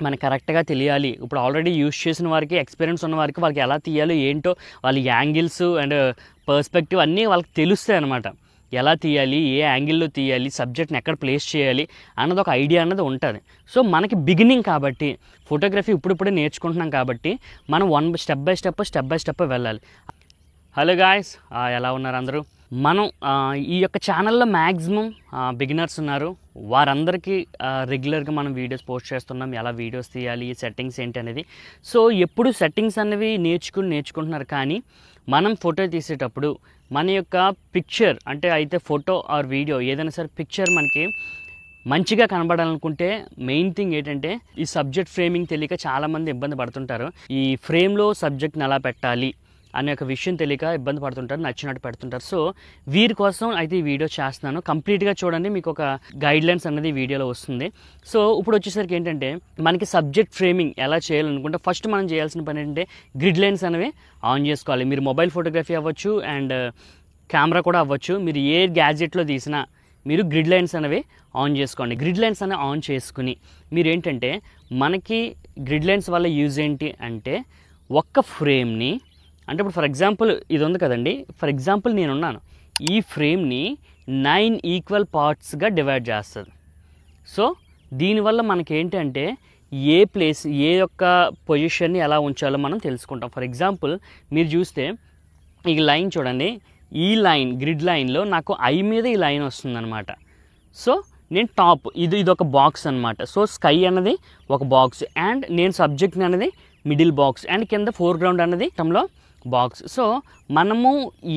మనకు కరెక్ట్గా తెలియాలి. ఇప్పుడు ఆల్రెడీ యూజ్ చేసిన వారికి, ఎక్స్పీరియన్స్ ఉన్న వారికి వాళ్ళకి ఎలా తీయాలో ఏంటో వాళ్ళ యాంగిల్స్ అండ్ పర్స్పెక్టివ్ అన్నీ వాళ్ళకి తెలుస్తాయి అన్నమాట. ఎలా తీయాలి, ఏ యాంగిల్లో తీయాలి, సబ్జెక్ట్ని ఎక్కడ ప్లేస్ చేయాలి అన్నది ఒక ఐడియా అన్నది ఉంటుంది. సో మనకి బిగినింగ్ కాబట్టి, ఫోటోగ్రఫీ ఇప్పుడిప్పుడే నేర్చుకుంటున్నాం కాబట్టి మనం స్టెప్ బై స్టెప్ వెళ్ళాలి. హలో గాయ్స్, ఎలా ఉన్నారు అందరూ? మనం ఈ యొక్క ఛానల్లో మ్యాక్సిమం బిగినర్స్ ఉన్నారు. వారందరికీ రెగ్యులర్గా మనం వీడియోస్ పోస్ట్ చేస్తున్నాం. ఎలా వీడియోస్ తీయాలి, సెట్టింగ్స్ ఏంటి అనేది. సో ఎప్పుడు సెట్టింగ్స్ అనేవి నేర్చుకుంటున్నారు. కానీ మనం ఫోటో తీసేటప్పుడు మన యొక్క పిక్చర్ అంటే అయితే ఫోటో ఆర్ వీడియో ఏదైనా సరే పిక్చర్ మనకి మంచిగా కనబడాలనుకుంటే మెయిన్ థింగ్ ఏంటంటే ఈ సబ్జెక్ట్ ఫ్రేమింగ్ తెలియక చాలామంది ఇబ్బంది పడుతుంటారు. ఈ ఫ్రేమ్లో సబ్జెక్ట్ని ఎలా పెట్టాలి అనే ఒక విషయం తెలియక ఇబ్బంది పడుతుంటారు, నచ్చినట్టు పెడుతుంటారు. సో వీరి కోసం అయితే ఈ వీడియో చేస్తున్నాను. కంప్లీట్గా చూడండి, మీకు ఒక గైడ్లైన్స్ అనేది వీడియోలో వస్తుంది. సో ఇప్పుడు వచ్చేసరికి ఏంటంటే మనకి సబ్జెక్ట్ ఫ్రేమింగ్ ఎలా చేయాలనుకుంటే ఫస్ట్ మనం చేయాల్సిన పని ఏంటంటే గ్రిడ్ లైన్స్ అనేవి ఆన్ చేసుకోవాలి. మీరు మొబైల్ ఫోటోగ్రఫీ అవ్వచ్చు అండ్ కెమెరా కూడా అవ్వచ్చు. మీరు ఏ గ్యాడ్జెట్లో తీసినా మీరు గ్రిడ్ లైన్స్ అనేవి ఆన్ చేసుకోండి. గ్రిడ్ లైన్స్ అనేవి ఆన్ చేసుకుని మీరు ఏంటంటే మనకి గ్రిడ్ లైన్స్ వల్ల యూజ్ ఏంటి అంటే ఒక్క ఫ్రేమ్ని అంటే ఇప్పుడు ఫర్ ఎగ్జాంపుల్ ఇది ఉంది కదండి, ఫర్ ఎగ్జాంపుల్ నేనున్నాను, ఈ ఫ్రేమ్ని 9 ఈక్వల్ పార్ట్స్గా డివైడ్ చేస్తుంది. సో దీనివల్ల మనకేంటంటే ఏ ప్లేస్ ఏ యొక్క పొజిషన్ని ఎలా ఉంచాలో మనం తెలుసుకుంటాం. ఫర్ ఎగ్జాంపుల్ మీరు చూస్తే ఈ లైన్ చూడండి, ఈ లైన్ గ్రిడ్ లైన్లో నాకు ఐ మీద ఈ లైన్ వస్తుందన్నమాట. సో నేను టాప్ ఇది ఒక బాక్స్ అనమాట. సో స్కై అన్నది ఒక బాక్స్ అండ్ నేను సబ్జెక్ట్ అనేది మిడిల్ బాక్స్ అండ్ కింద ఫోర్గ్రౌండ్ అన్నది టంలో బాక్స్. సో మనము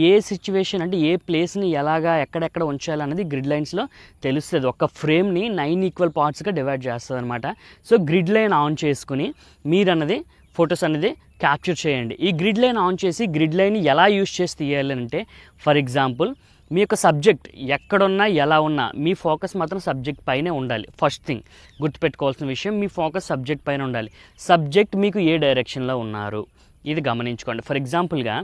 ఏ సిచ్యువేషన్ అంటే ఏ ప్లేస్ని ఎలాగా ఎక్కడెక్కడ ఉంచాలనేది గ్రిడ్ లైన్స్లో తెలుస్తుంది. ఒక ఫ్రేమ్ని 9 ఈక్వల్ పార్ట్స్గా డివైడ్ చేస్తుంది అనమాట. సో గ్రిడ్ లైన్ ఆన్ చేసుకుని మీరు అన్నది ఫొటోస్ అనేది క్యాప్చర్ చేయండి. ఈ గ్రిడ్ లైన్ ఆన్ చేసి గ్రిడ్ లైన్ ఎలా యూజ్ చేసి తీయాలి అంటే ఫర్ ఎగ్జాంపుల్ మీ యొక్క సబ్జెక్ట్ ఎక్కడున్నా ఎలా ఉన్నా మీ ఫోకస్ మాత్రం సబ్జెక్ట్ పైనే ఉండాలి. ఫస్ట్ థింగ్ గుర్తుపెట్టుకోవాల్సిన విషయం, మీ ఫోకస్ సబ్జెక్ట్ పైన ఉండాలి. సబ్జెక్ట్ మీకు ఏ డైరెక్షన్లో ఉన్నారు ఇది గమనించుకోండి. ఫర్ ఎగ్జాంపుల్గా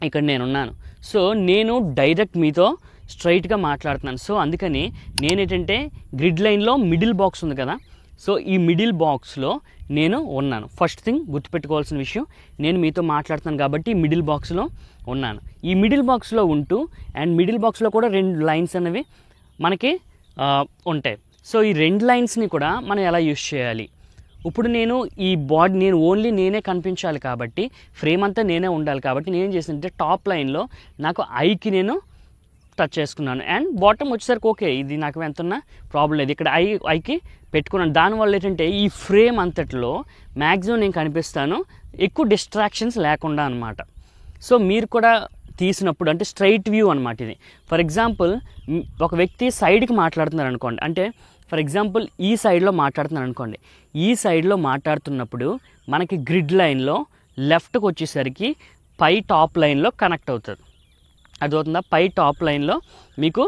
ఇక్కడ నేనున్నాను. సో నేను డైరెక్ట్ మీతో స్ట్రైట్గా మాట్లాడుతున్నాను. సో అందుకని నేనేంటంటే గ్రిడ్ లైన్లో మిడిల్ బాక్స్ ఉంది కదా, సో ఈ మిడిల్ బాక్స్లో నేను ఉన్నాను. ఫస్ట్ థింగ్ గుర్తుపెట్టుకోవాల్సిన విషయం, నేను మీతో మాట్లాడుతున్నాను కాబట్టి మిడిల్ బాక్స్లో ఉన్నాను. ఈ మిడిల్ బాక్స్లో ఉంటూ అండ్ మిడిల్ బాక్స్లో కూడా 2 లైన్స్ అనేవి మనకి ఉంటాయి. సో ఈ 2 లైన్స్ని కూడా మనం ఎలా యూజ్ చేయాలి? ఇప్పుడు నేను ఈ బాడీ నేనే కనిపించాలి కాబట్టి ఫ్రేమ్ అంతా నేనే ఉండాలి కాబట్టి నేను ఏం చేసిందంటే టాప్ లైన్లో నాకు ఐకి నేను టచ్ చేసుకున్నాను అండ్ బాటమ్ వచ్చేసరికి ఓకే, ఇది నాకు ఎంత ఉన్నా ప్రాబ్లం లేదు, ఇక్కడ ఐకి పెట్టుకున్నాను. దానివల్ల ఏంటంటే ఈ ఫ్రేమ్ అంతట్లో మ్యాక్సిమం నేను కనిపిస్తాను, ఎక్కువ డిస్ట్రాక్షన్స్ లేకుండా అనమాట. సో మీరు కూడా తీసినప్పుడు అంటే స్ట్రైట్ వ్యూ అనమాట ఇది. ఫర్ ఎగ్జాంపుల్ ఒక వ్యక్తి సైడ్కి మాట్లాడుతున్నారు అనుకోండి, అంటే ఫర్ ఎగ్జాంపుల్ ఈ సైడ్లో మాట్లాడుతున్నాను అనుకోండి, ఈ సైడ్లో మాట్లాడుతున్నప్పుడు మనకి గ్రిడ్ లైన్లో లెఫ్ట్కి వచ్చేసరికి పై టాప్ లైన్లో కనెక్ట్ అవుతుంది. అదవుతుందా? పై టాప్ లైన్లో మీకు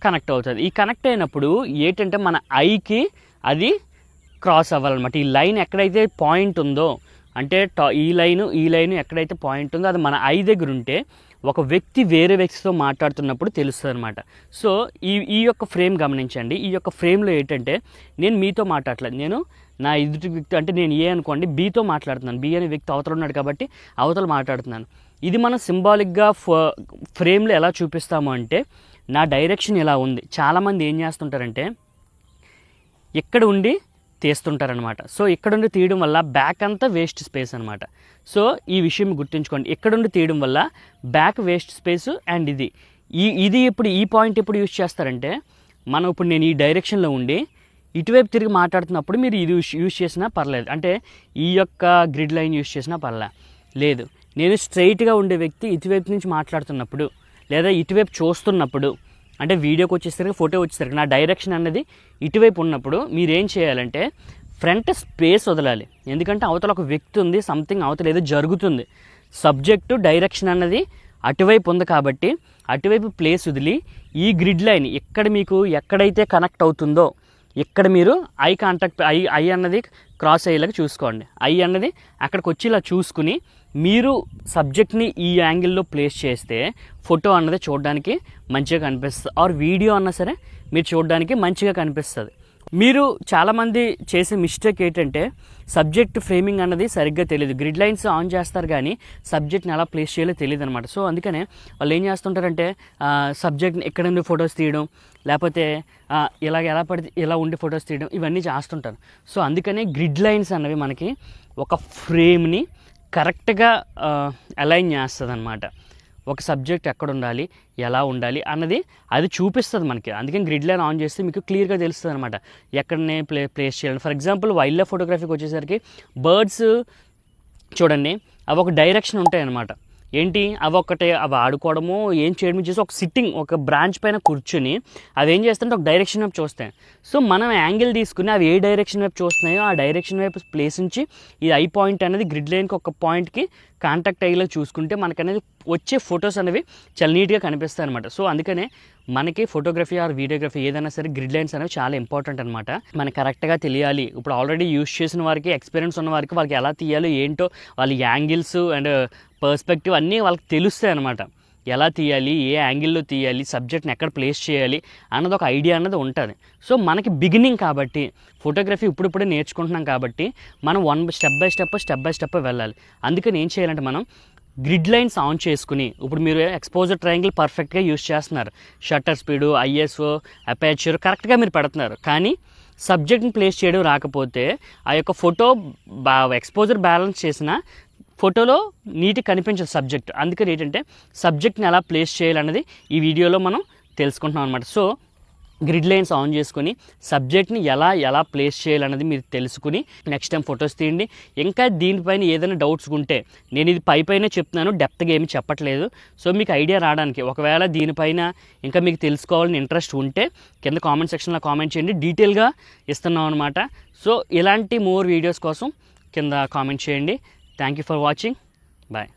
కనెక్ట్ అవుతుంది. ఈ కనెక్ట్ అయినప్పుడు ఏంటంటే మన ఐకి అది క్రాస్ అవ్వాలన్నమాట. ఈ లైన్ ఎక్కడైతే పాయింట్ ఉందో అంటే ఈ లైను ఎక్కడైతే పాయింట్ ఉందో అది మన ఐ దగ్గర ఉంటే ఒక వ్యక్తి వేరే వ్యక్తితో మాట్లాడుతున్నప్పుడు తెలుస్తుంది అనమాట. సో ఈ యొక్క ఫ్రేమ్ గమనించండి. ఈ యొక్క ఫ్రేమ్లో ఏంటంటే నేను మీతో మాట్లాడలేదు, నేను నా ఎదుటి వ్యక్తి అంటే నేను ఏ అనుకోండి బీతో మాట్లాడుతున్నాను. బి అనే వ్యక్తి అవతల ఉన్నాడు కాబట్టి అవతల మాట్లాడుతున్నాను. ఇది మనం సింబాలిక్గా ఫ్రేమ్లో ఎలా చూపిస్తాము అంటే నా డైరెక్షన్ ఎలా ఉంది. చాలామంది ఏం చేస్తుంటారంటే ఇక్కడ ఉండి తీస్తుంటారనమాట. సో ఇక్కడుండి తీయడం వల్ల బ్యాక్ అంతా వేస్ట్ స్పేస్ అనమాట. సో ఈ విషయం గుర్తుంచుకోండి, ఇక్కడుండి తీయడం వల్ల బ్యాక్ వేస్ట్ స్పేస్ అండ్ ఇది ఇప్పుడు ఈ పాయింట్ ఎప్పుడు యూజ్ చేస్తారంటే మనం ఇప్పుడు నేను ఈ డైరెక్షన్లో ఉండి ఇటువైపు తిరిగి మాట్లాడుతున్నప్పుడు మీరు ఇది యూజ్ చేసినా పర్లేదు, అంటే ఈ యొక్క గ్రిడ్ లైన్ యూజ్ చేసినా లేదు. నేను స్ట్రైట్గా ఉండే వ్యక్తి ఇటువైపు నుంచి మాట్లాడుతున్నప్పుడు లేదా ఇటువైపు చూస్తున్నప్పుడు అంటే వీడియోకి వచ్చేసరికి ఫోటో వచ్చేసరికి నా డైరెక్షన్ అన్నది ఇటువైపు ఉన్నప్పుడు మీరేం చేయాలంటే ఫ్రంట్ స్పేస్ వదలాలి. ఎందుకంటే అవతల ఒక వ్యక్తి ఉంది, సంథింగ్ అవతల ఏదో జరుగుతుంది, సబ్జెక్టు డైరెక్షన్ అన్నది అటువైపు ఉంది కాబట్టి అటువైపు ప్లేస్ వదిలి ఈ గ్రిడ్ లైన్ ఇక్కడ మీకు ఎక్కడైతే కనెక్ట్ అవుతుందో ఇక్కడ మీరు ఐ కాంటాక్ట్ ఐ అన్నది క్రాస్ అయ్యేలాగా చూసుకోండి. ఐ అన్నది అక్కడికి వచ్చి ఇలా చూసుకుని మీరు సబ్జెక్ట్ని ఈ యాంగిల్లో ప్లేస్ చేస్తే ఫోటో అన్నది చూడడానికి మంచిగా కనిపిస్తుంది, ఆర్ వీడియో అన్నా సరే మీరు చూడడానికి మంచిగా కనిపిస్తుంది. మీరు చాలామంది చేసే మిస్టేక్ ఏంటంటే సబ్జెక్ట్ ఫ్రేమింగ్ అన్నది సరిగ్గా తెలియదు. గ్రిడ్ లైన్స్ ఆన్ చేస్తారు కానీ సబ్జెక్ట్ని ఎలా ప్లేస్ చేయాలో తెలియదు అనమాట. సో అందుకనే వాళ్ళు ఏం చేస్తుంటారంటే సబ్జెక్ట్ని ఎక్కడ నుండి ఫొటోస్ తీయడం, లేకపోతే ఎలా పడితే ఇలా ఉండి ఫొటోస్ తీయడం, ఇవన్నీ చేస్తుంటారు. సో అందుకనే గ్రిడ్ లైన్స్ అన్నవి మనకి ఒక ఫ్రేమ్ని కరెక్ట్గా అలైన్ చేస్తుంది అనమాట. ఒక సబ్జెక్ట్ ఎక్కడ ఉండాలి, ఎలా ఉండాలి అన్నది అది చూపిస్తుంది మనకి. అందుకని గ్రిడ్ లైన్ ఆన్ చేస్తే మీకు క్లియర్గా తెలుస్తుంది అనమాట ఎక్కడనే ప్లేస్ చేయాలి. ఫర్ ఎగ్జాంపుల్ వైల్డ్ లైఫ్ ఫోటోగ్రఫీకి వచ్చేసరికి బర్డ్స్ చూడండి, అవి ఒక డైరెక్షన్ ఉంటాయి అన్నమాట. ఏంటి అవి ఆడుకోవడము ఏం చేయడం చేసి ఒక సిట్టింగ్ ఒక బ్రాంచ్ పైన కూర్చొని అవి ఏం చేస్తుంటే ఒక డైరెక్షన్ వైపు చూస్తాయి. సో మనం యాంగిల్ తీసుకుని అవి ఏ డైరెక్షన్ వైపు చూస్తున్నాయో ఆ డైరెక్షన్ వైపు ప్లేస్ నుంచి ఈ ఐ పాయింట్ అనేది గ్రిడ్ లైన్కి ఒక పాయింట్కి కాంటాక్ట్ అయ్యేలా చూసుకుంటే మనకు అనేది వచ్చే ఫొటోస్ అనేవి చాలా నీట్గా కనిపిస్తాయి అనమాట. సో అందుకనే మనకి ఫోటోగ్రఫీ ఆర్ వీడియోగ్రఫీ ఏదైనా సరే గ్రిడ్ లైన్స్ అనేవి చాలా ఇంపార్టెంట్ అనమాట. మనకి కరెక్ట్గా తెలియాలి. ఇప్పుడు ఆల్రెడీ యూస్ చేసిన వారికి, ఎక్స్పీరియన్స్ ఉన్న వారికి వాళ్ళకి ఎలా తీయాలో ఏంటో వాళ్ళ యాంగిల్స్ అండ్ పర్స్పెక్టివ్ అన్నీ వాళ్ళకి తెలుస్తాయి అనమాట. ఎలా తీయాలి, ఏ యాంగిల్లో తీయాలి, సబ్జెక్ట్ని ఎక్కడ ప్లేస్ చేయాలి అన్నది ఒక ఐడియా అన్నది ఉంటుంది. సో మనకి బిగినింగ్ కాబట్టి ఫోటోగ్రఫీ ఇప్పుడిప్పుడే నేర్చుకుంటున్నాం కాబట్టి మనం స్టెప్ బై స్టెప్ వెళ్ళాలి. అందుకని ఏం చేయాలంటే మనం గ్రిడ్ లైన్స్ ఆన్ చేసుకుని, ఇప్పుడు మీరు ఎక్స్పోజర్ ట్రయాంగిల్ పర్ఫెక్ట్గా యూస్ చేస్తున్నారు, షట్టర్ స్పీడు, ఐఎస్ఓ, అపేచర్ కరెక్ట్గా మీరు పెడుతున్నారు, కానీ సబ్జెక్ట్ని ప్లేస్ చేయడం రాకపోతే ఆ యొక్క ఫోటో ఎక్స్పోజర్ బ్యాలెన్స్ చేసిన ఫోటోలో నీట్గా కనిపించదు సబ్జెక్ట్. అందుకని ఏంటంటే సబ్జెక్ట్ని ఎలా ప్లేస్ చేయాలన్నది ఈ వీడియోలో మనం తెలుసుకుంటున్నాం అనమాట. సో గ్రిడ్ లైన్స్ ఆన్ చేసుకొని సబ్జెక్ట్ని ఎలా ప్లేస్ చేయాలన్నది మీరు తెలుసుకుని నెక్స్ట్ టైం ఫొటోస్ తీయండి. ఇంకా దీనిపైన ఏదైనా డౌట్స్ ఉంటే నేను ఇది పైనే చెప్తున్నాను, డెప్త్గా ఏమి చెప్పట్లేదు. సో మీకు ఐడియా రావడానికి ఒకవేళ దీనిపైన ఇంకా మీకు తెలుసుకోవాలని ఇంట్రెస్ట్ ఉంటే కింద కామెంట్ సెక్షన్లో కామెంట్ చేయండి, డీటెయిల్గా ఇస్తున్నాం అనమాట. సో ఇలాంటి మోర్ వీడియోస్ కోసం కింద కామెంట్ చేయండి. Thank you for watching. Bye.